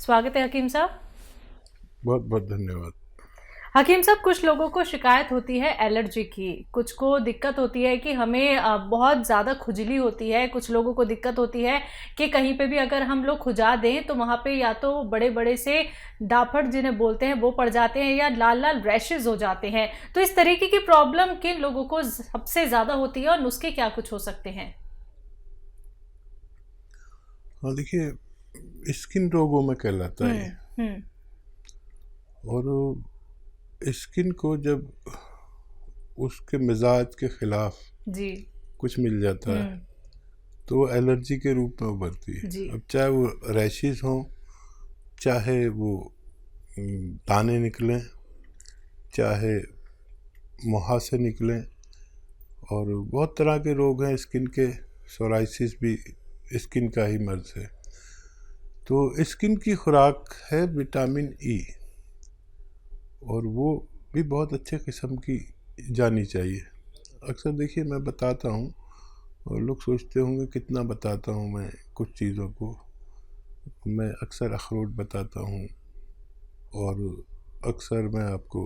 स्वागत है हकीम साहब। बहुत बहुत धन्यवाद। हकीम साहब, कुछ लोगों को शिकायत होती है एलर्जी की, कुछ को दिक्कत होती है कि हमें बहुत ज़्यादा खुजली होती है, कुछ लोगों को दिक्कत होती है कि कहीं पे भी अगर हम लोग खुजा दें तो वहाँ पे या तो बड़े बड़े से डाफड़ जिन्हें बोलते हैं वो पड़ जाते हैं या लाल लाल रैशेज हो जाते हैं। तो इस तरीके की प्रॉब्लम किन लोगों को सबसे ज़्यादा होती है और नुस्खे क्या कुछ हो सकते हैं? हाँ, देखिए स्किन रोगों में कहलाता है हम्म। और स्किन को जब उसके मिजाज के खिलाफ जी। कुछ मिल जाता है तो वो एलर्जी के रूप में उभरती है। जी। अब चाहे वो रैशेज हों, चाहे वो दाने निकलें, चाहे मुहासे निकलें, और बहुत तरह के रोग हैं स्किन के। सोराइसिस भी स्किन का ही मर्ज है। तो स्किन की खुराक है विटामिन ई, और वो भी बहुत अच्छे किस्म की जानी चाहिए। अक्सर देखिए मैं बताता हूँ और लोग सोचते होंगे कितना बताता हूँ मैं कुछ चीज़ों को। मैं अक्सर अखरोट बताता हूँ और अक्सर मैं आपको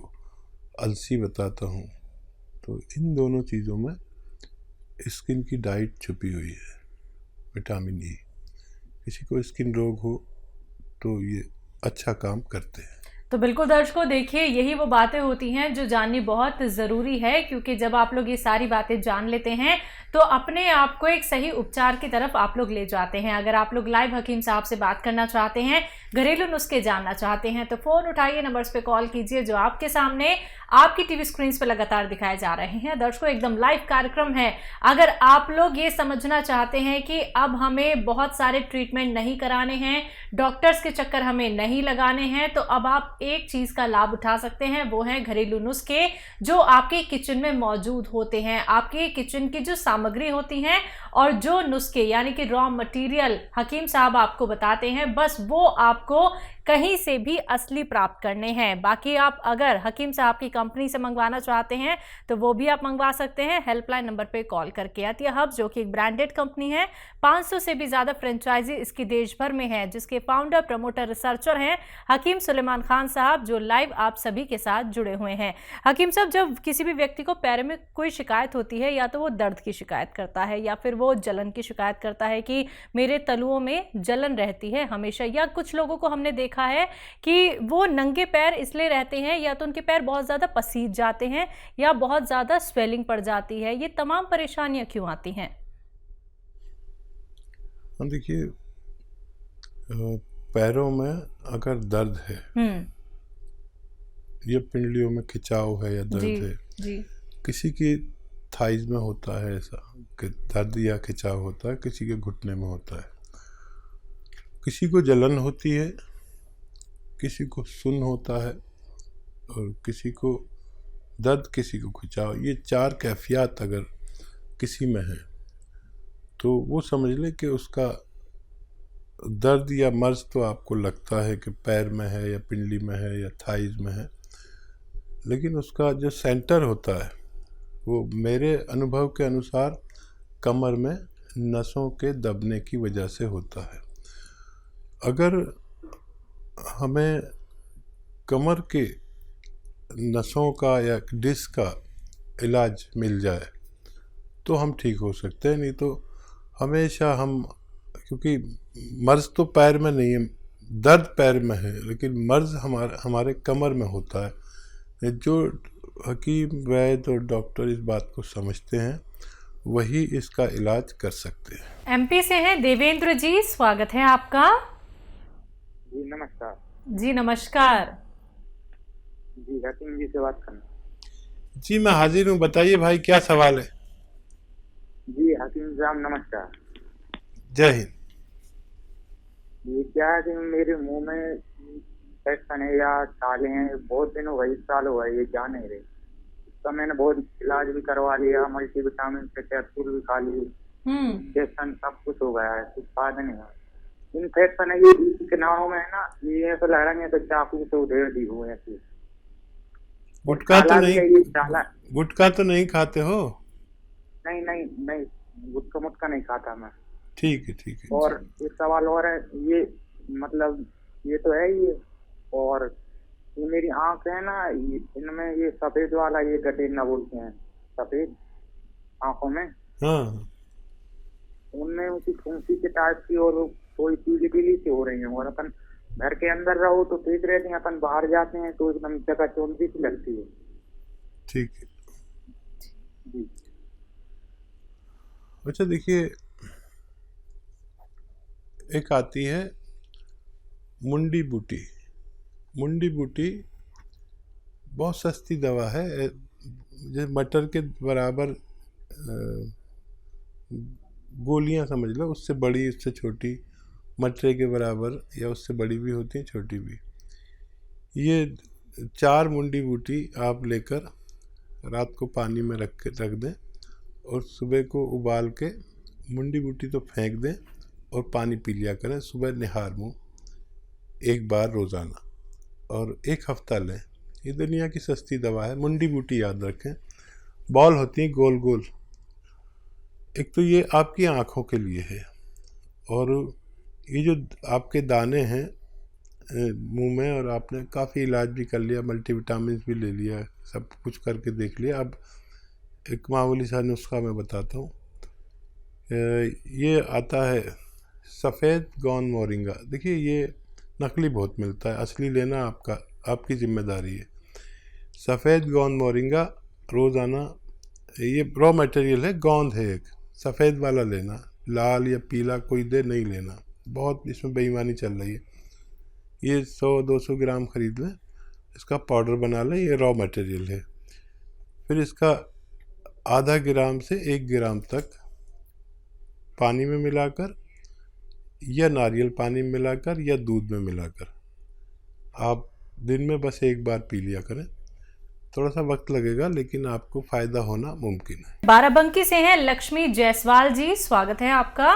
अलसी बताता हूँ। तो इन दोनों चीज़ों में स्किन की डाइट छुपी हुई है, विटामिन ई। किसी को स्किन रोग हो तो ये अच्छा काम करते हैं। तो बिल्कुल दर्शकों, देखिए यही वो बातें होती हैं जो जाननी बहुत ज़रूरी है, क्योंकि जब आप लोग ये सारी बातें जान लेते हैं तो अपने आप को एक सही उपचार की तरफ आप लोग ले जाते हैं। अगर आप लोग लाइव हकीम साहब से बात करना चाहते हैं, घरेलू नुस्खे जानना चाहते हैं, तो फ़ोन उठाइए, नंबर्स पे कॉल कीजिए जो आपके सामने आपकी टीवी स्क्रीन पे लगातार दिखाए जा रहे हैं। दर्शकों, एकदम लाइव कार्यक्रम है। अगर आप लोग ये समझना चाहते हैं कि अब हमें बहुत सारे ट्रीटमेंट नहीं कराने हैं, डॉक्टर्स के चक्कर हमें नहीं लगाने हैं, तो अब आप एक चीज का लाभ उठा सकते हैं, वो है घरेलू नुस्खे जो आपके किचन में मौजूद होते हैं। आपके किचन की जो सामग्री होती हैं और जो नुस्खे यानी कि रॉ मटेरियल हकीम साहब आपको बताते हैं, बस वो आपको कहीं से भी असली प्राप्त करने हैं। बाकी आप अगर हकीम साहब की कंपनी से मंगवाना चाहते हैं तो वो भी आप मंगवा सकते हैं हेल्पलाइन नंबर पे कॉल करके। अतिया हब्स जो कि एक ब्रांडेड कंपनी है, 500 से भी ज्यादा फ्रेंचाइजी इसकी देश भर में है, जिसके फाउंडर, प्रमोटर, रिसर्चर हैं हकीम सुलेमान खान साहब, जो लाइव आप सभी के साथ जुड़े हुए हैं। हकीम साहब, जब किसी भी व्यक्ति को पैर में कोई शिकायत होती है, या तो वो दर्द की शिकायत करता है या फिर वो जलन की शिकायत करता है कि मेरे तलुओं में जलन रहती है हमेशा, या कुछ लोगों को हमने देखा है कि वो नंगे पैर इसलिए रहते हैं या तो उनके पैर बहुत ज्यादा पसीज जाते हैं या बहुत ज्यादा स्वेलिंग पड़ जाती है। ये तमाम परेशानियां क्यों आती हैं? देखिए पैरों में अगर दर्द है या पिंडलियों में खिंचाव है या दर्द है, जी। किसी की थाइज में होता है ऐसा कि दर्द या खिंचाव होता है, किसी के घुटने में होता है, किसी को जलन होती है, किसी को सुन्न होता है, और किसी को दर्द, किसी को खिंचाव। ये 4 कैफियत अगर किसी में है तो वो समझ ले कि उसका दर्द या मर्ज तो आपको लगता है कि पैर में है या पिंडली में है या थाइज में है, लेकिन उसका जो सेंटर होता है वो मेरे अनुभव के अनुसार कमर में नसों के दबने की वजह से होता है। अगर हमें कमर के नसों का या डिस्क का इलाज मिल जाए तो हम ठीक हो सकते हैं, नहीं तो हमेशा हम, क्योंकि मर्ज तो पैर में नहीं है, दर्द पैर में है, लेकिन मर्ज हमारे कमर में होता है। जो हकीम, वैद्य और डॉक्टर इस बात को समझते हैं वही इसका इलाज कर सकते हैं। एमपी से हैं देवेंद्र जी, स्वागत है आपका। जी नमस्कार। जी नमस्कार। जी हकीम जी से बात करना। जी मैं हाजिर हूँ, बताइए भाई क्या सवाल है। जी हकीम साहब नमस्कार। जय हिंद। ये क्या है कि मेरे मुंह में इन्फेक्शन है या छाले हैं, बहुत दिन हो गए, 1 साल हुआ है, ये जा नहीं रहे। इसका मैंने बहुत इलाज भी करवा लिया, मल्टीविटामिन के कैप्सूल भी खा लिए, इंजेक्शन सब कुछ हो गया है, कुछ फायदा नहीं हुआ। इन्फेक्शन है ये किनारों में है ना, ये ऐसा लग रहा है तो चाकू से उधेड़ दी हुए ऐसी। गुटखा तो नहीं खाते हो? नहीं नहीं नहीं, गुटखा मुटका नहीं खाता मैं। ठीक है ठीक है। और एक सवाल और है, ये मतलब ये तो है ही है। और ये मेरी आंख है ना, इनमें ये सफेद वाला ये गठेना बोलते हैं, सफेद आंखों में, हाँ उनमें उनकी फुंसी के टाइप की और थोड़ी पीली पीली सी हो रही है। और अपन घर के अंदर रहो तो ठीक रहते हैं, अपन बाहर जाते हैं तो एकदम चकाचौंधी सी लगती है। ठीक है। जी। अच्छा देखिए, एक आती है मुंडी बूटी। मुंडी बूटी बहुत सस्ती दवा है, जैसे मटर के बराबर गोलियां समझ लो, उससे बड़ी उससे छोटी, मटरे के बराबर या उससे बड़ी भी होती हैं, छोटी भी। ये 4 मुंडी बूटी आप लेकर रात को पानी में रख दें और सुबह को उबाल के मुंडी बूटी तो फेंक दें और पानी पी लिया करें सुबह निहार मुँह 1 बार रोज़ाना, और 1 हफ्ता लें। ये दुनिया की सस्ती दवा है। मुंडी बूटी याद रखें, बॉल होती हैं गोल गोल। एक तो ये आपकी आँखों के लिए है, और ये जो आपके दाने हैं मुंह में, और आपने काफ़ी इलाज भी कर लिया, मल्टीविटामिन भी ले लिया, सब कुछ करके देख लिया, अब एक मामूली सा नुस्खा मैं बताता हूँ। ये आता है सफ़ेद गौन मोरिंगा। देखिए ये नकली बहुत मिलता है, असली लेना आपकी जिम्मेदारी है। सफ़ेद गौन मोरिंगा रोज़ाना, ये रॉ मटेरियल है, गोंद है एक, सफ़ेद वाला लेना, लाल या पीला कोई दे नहीं लेना, बहुत इसमें बेईमानी चल रही है। ये 100-200 ग्राम ख़रीद लें, इसका पाउडर बना लें, ये रॉ मटेरियल है। फिर इसका आधा ग्राम से 1 ग्राम तक पानी में मिलाकर या नारियल पानी में मिलाकर या दूध में मिलाकर आप दिन में बस 1 बार पी लिया करें। थोड़ा सा वक्त लगेगा लेकिन आपको फ़ायदा होना मुमकिन है। बाराबंकी से हैं लक्ष्मी जायसवाल जी, स्वागत है आपका।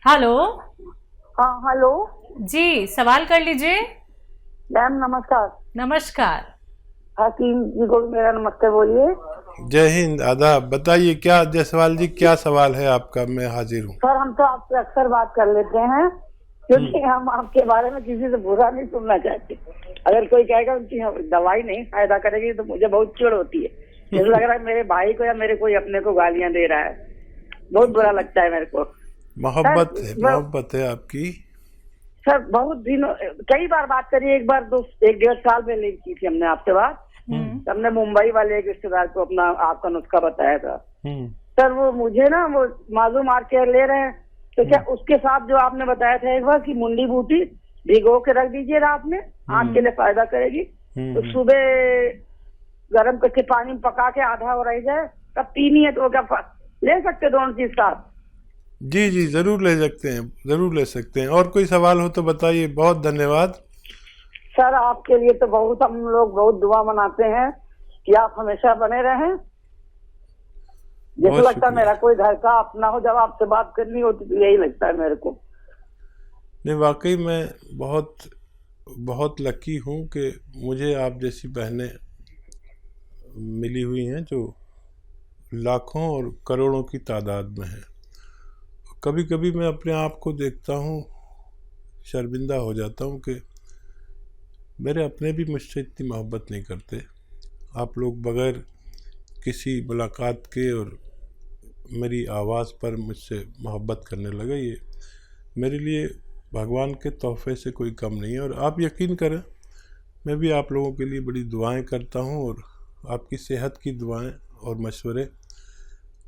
हेलो। हाँ हेलो जी, सवाल कर लीजिए। मैम नमस्कार। नमस्कार। हकीम जी को मेरा नमस्ते बोलिए। जय हिंद, आदाब। बताइए क्या जायसवाल जी, क्या सवाल है आपका? मैं हाजिर हूँ। सर हम तो आपसे अक्सर बात कर लेते हैं, क्योंकि हम आपके बारे में किसी से बुरा नहीं सुनना चाहते। अगर कोई कहेगा उनकी दवाई नहीं फायदा करेगी तो मुझे बहुत चिढ़ होती है। मुझे लग रहा है मेरे भाई को या मेरे कोई अपने को गालियां दे रहा है, बहुत बुरा लगता है मेरे को। मोहब्बत है आपकी। सर बहुत दिनों, कई बार बात करी, एक बार 1-1.5 साल पहले की थी हमने आपसे बात। हमने मुंबई वाले एक रिश्तेदार को अपना आपका नुस्खा बताया था। सर वो मुझे ना वो मालूम केयर ले रहे हैं, तो क्या उसके साथ जो आपने बताया था एक बार कि मुंडी बूटी भिगो के रख दीजिए रात में, आँख के लिए फायदा करेगी, तो सुबह गर्म करके पानी में पका के आधा हो रह जाए तब पीनी है, तो क्या ले सकते दोनों चीज साथ? जी जी जरूर ले सकते हैं, जरूर ले सकते हैं। और कोई सवाल हो तो बताइए। बहुत धन्यवाद सर, आपके लिए तो बहुत हम लोग बहुत दुआ मनाते हैं कि आप हमेशा बने रहें। जैसे लगता है मेरा कोई घर का अपना हो, जब आपसे बात करनी होती तो यही लगता है मेरे को। नहीं, वाकई मैं बहुत बहुत लकी हूँ कि मुझे आप जैसी बहनें मिली हुई हैं जो लाखों और करोड़ों की तादाद में हैं। कभी कभी मैं अपने आप को देखता हूँ, शर्मिंदा हो जाता हूँ कि मेरे अपने भी मुझसे इतनी मोहब्बत नहीं करते। आप लोग बग़ैर किसी मुलाकात के और मेरी आवाज़ पर मुझसे मोहब्बत करने लगे, ये मेरे लिए भगवान के तोहफे से कोई कम नहीं है। और आप यकीन करें, मैं भी आप लोगों के लिए बड़ी दुआएं करता हूं, और आपकी सेहत की दुआएं और मशवरे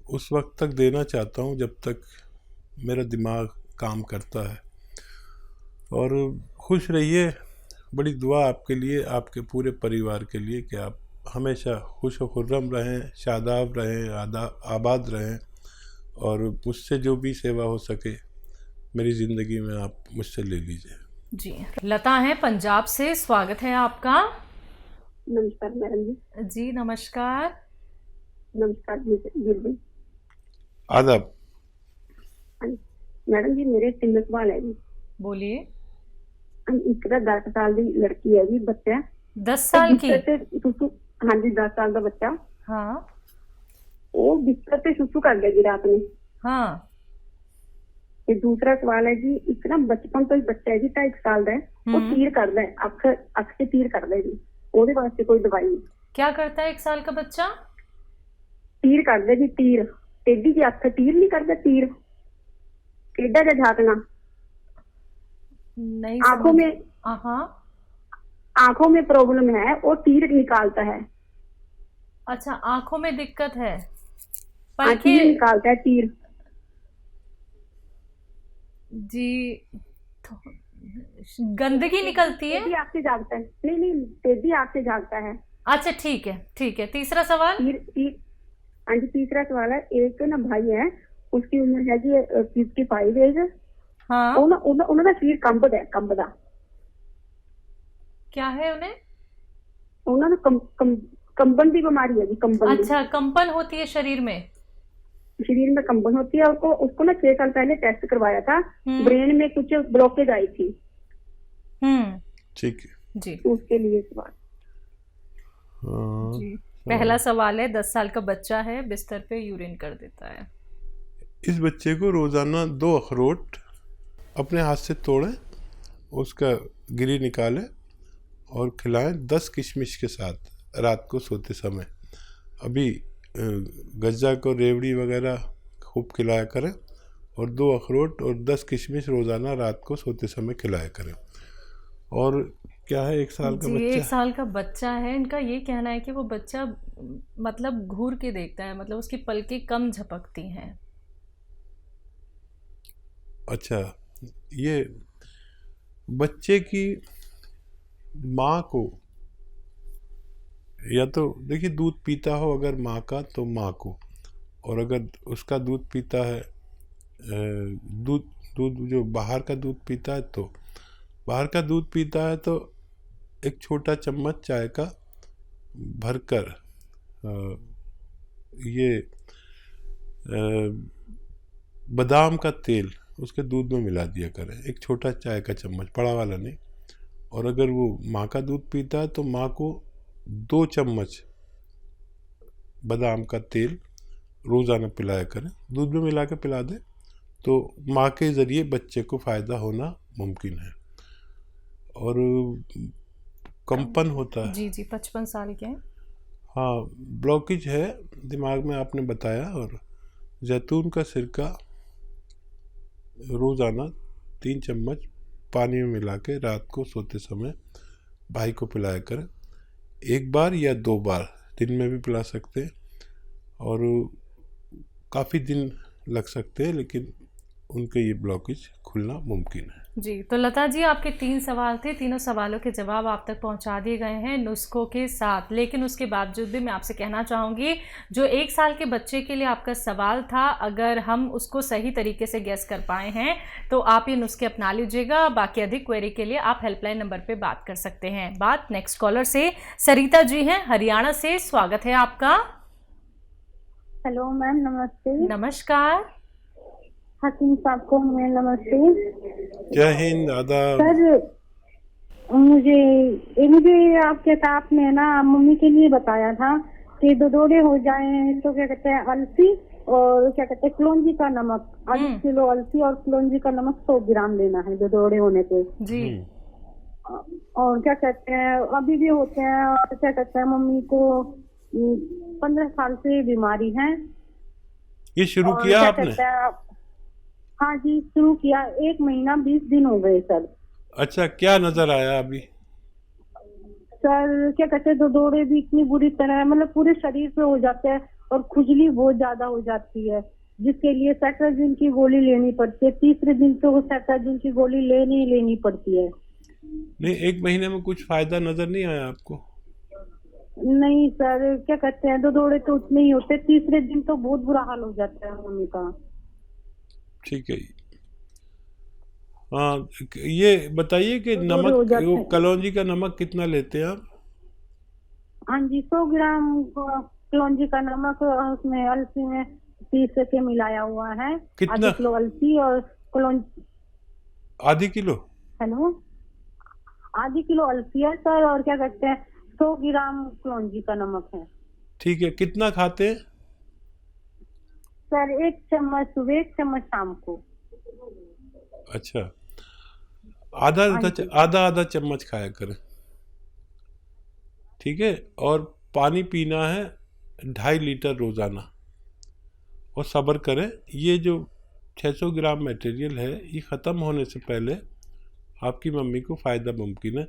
उस वक्त तक देना चाहता हूं जब तक मेरा दिमाग काम करता है। और खुश रहिए, बड़ी दुआ आपके लिए, आपके पूरे परिवार के लिए कि आप हमेशा खुश व खुर्रम रहें, शादाब रहें, आबाद रहें, और मुझसे जो भी सेवा हो सके मेरी ज़िंदगी में आप मुझसे ले लीजिए। जी, लता है पंजाब से, स्वागत है आपका। नमस्कार मैडम जी। जी नमस्कार। नमस्कार जी। आदाब। मैडम जी मेरे 3 सवाल है जी। बोलिए। एक 10 साल की लड़की है जी, बच्चा 10 साल की? हाँ जी 10 साल का बच्चा। हाँ। वो बिस्तर पे सुसु कर गया जी रात में। हाँ। ये दूसरा सवाल है जी, इतना बचपन तो ही बच्चा है जी 2.5 साल का है, वो तीर कर दे, अख से तीर कर दे जी, ਉਹਦੇ ਵਾਸਤੇ कोई दवाई नहीं। क्या करता है 1 साल का बच्चा? तीर कर दे जी, तीर टेढ़ी जी अख तीर नहीं करता, तीर टेढ़ा जा झाकना नहीं आंखों समझ। में, हाँ आंखों में प्रॉब्लम है, वो तीर निकालता है। अच्छा, आंखों में दिक्कत है, हाँ, तीर निकालता है, तीर जी। तो गंदगी निकलती है। तेजी आँख से जागता है, नहीं नहीं तेजी आँख से जागता है। अच्छा ठीक है ठीक है। तीसरा सवाल। हाँ जी, तीसरा सवाल है, एक ना भाई है, उसकी उम्र है जी 55 एज। हाँ, उन्होंने सिर कंबदा क्या है उन्हें? उन्होंने कंबन की बीमारी है जी, कंबन। अच्छा, कंपन होती है शरीर में। शरीर में कंबन होती है। उसको ना 6 साल पहले टेस्ट करवाया था, ब्रेन में कुछ ब्लॉकेज आई थी। ठीक है जी, उसके लिए सवाल। जी। पहला सवाल है, 10 साल का बच्चा है, बिस्तर पे यूरिन कर देता है। इस बच्चे को रोजाना 2 अखरोट अपने हाथ से तोड़ें, उसका गिरी निकालें और खिलाएं 10 किशमिश के साथ रात को सोते समय। अभी गज्जा को रेवड़ी वगैरह खूब खिलाया करें और 2 अखरोट और 10 किशमिश रोज़ाना रात को सोते समय खिलाया करें। और क्या है, 1 साल का जी, बच्चा 1 साल का बच्चा है। इनका ये कहना है कि वो बच्चा मतलब घूर के देखता है, मतलब उसकी पलकें कम झपकती हैं। अच्छा, ये बच्चे की माँ को, या तो देखिए दूध पीता हो अगर माँ का तो माँ को, और अगर उसका दूध पीता है दूध जो बाहर का दूध पीता है तो बाहर का दूध पीता है तो एक छोटा चम्मच चाय का भरकर ये बादाम का तेल उसके दूध में मिला दिया करें, एक छोटा चाय का चम्मच, बड़ा वाला नहीं। और अगर वो माँ का दूध पीता है तो माँ को 2 चम्मच बादाम का तेल रोज़ाना पिलाया करें, दूध में मिला के पिला दें तो माँ के ज़रिए बच्चे को फ़ायदा होना मुमकिन है। और कंपन होता है। जी जी, 55 साल के हैं। हाँ, ब्लॉकेज है दिमाग में आपने बताया। और जैतून का सिरका रोज़ाना 3 चम्मच पानी में मिला के रात को सोते समय भाई को पिलाया करें, 1 बार या 2 बार दिन में भी पिला सकते हैं। और काफ़ी दिन लग सकते हैं लेकिन उनके ये ब्लॉकेज खुलना मुमकिन है। जी, तो लता जी, आपके 3 सवाल थे, तीनों सवालों के जवाब आप तक पहुंचा दिए गए हैं नुस्खों के साथ। लेकिन उसके बावजूद भी मैं आपसे कहना चाहूँगी, जो 1 साल के बच्चे के लिए आपका सवाल था, अगर हम उसको सही तरीके से गेस कर पाए हैं तो आप ये नुस्खे अपना लीजिएगा। बाकी अधिक क्वेरी के लिए आप हेल्पलाइन नंबर पर बात कर सकते हैं। बात नेक्स्ट कॉलर से, सरिता जी हैं हरियाणा से, स्वागत है आपका। हेलो मैम, नमस्ते। नमस्कार। हकीम साहब को मैं नमस्ते। जय हिंद, आदाब। सर, मुझे आपने ना मम्मी के लिए बताया था कि दौरे हो जाए तो क्या कहते हैं अलसी और क्या कहते हैं कलौंजी का नमक, 8 किलो अलसी और कलौंजी का नमक 100 ग्राम लेना है दौरे होने पे जी। और क्या कहते हैं अभी भी होते हैं, और क्या कहते हैं मम्मी को 15 साल से बीमारी है। ये शुरू किया आपने? हाँ जी, शुरू किया, 1 महीना 20 दिन हो गए सर। अच्छा, क्या नजर आया अभी? सर क्या कहते हैं दौरे भी इतनी बुरी तरह मतलब पूरे शरीर पे हो जाते हैं और खुजली बहुत ज्यादा हो जाती है, जिसके लिए सेट्राजिन की गोली लेनी पड़ती है। 3रे दिन तो वो सेट्राजिन की गोली लेनी पड़ती है। नहीं, 1 महीने में कुछ फायदा नजर नहीं आया आपको? नहीं सर, क्या कहते हैं दौरे तो उतने ही होते, 3रे दिन तो बहुत बुरा हाल हो जाता है मम्मी का। ठीक है। हाँ, ये बताइए कि नमक, वो कलौंजी का नमक कितना लेते हैं आप? हाँ जी, 100 ग्राम कलौंजी का नमक, उसमें अलसी में पीस के मिलाया हुआ है। कितना? 1/2 किलो अलसी और कलौंजी। 1/2 किलो? हेलो, 1/2 किलो अलसी है सर, और क्या कहते हैं 100 ग्राम कलौंजी का नमक है। ठीक है, कितना खाते हैं सर? 1 चम्मच सुबह, 1 चम्मच शाम को। अच्छा, आधा चम्मच खाया करें, ठीक है। और पानी पीना है 2.5 लीटर रोज़ाना। और सब्र करें, ये जो 600 ग्राम मटेरियल है ये ख़त्म होने से पहले आपकी मम्मी को फ़ायदा मुमकिन है।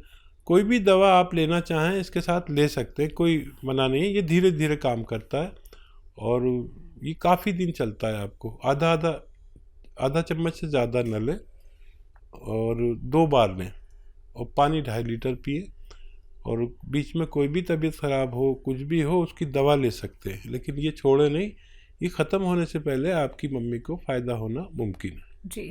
कोई भी दवा आप लेना चाहें इसके साथ ले सकते हैं, कोई मना नहीं है। ये धीरे धीरे काम करता है और ये काफ़ी दिन चलता है। आपको आधा चम्मच से ज़्यादा न लें और 2 बार लें, और पानी 2.5 लीटर पिए। और बीच में कोई भी तबीयत ख़राब हो, कुछ भी हो, उसकी दवा ले सकते हैं, लेकिन ये छोड़े नहीं। ये ख़त्म होने से पहले आपकी मम्मी को फ़ायदा होना मुमकिन है। जी।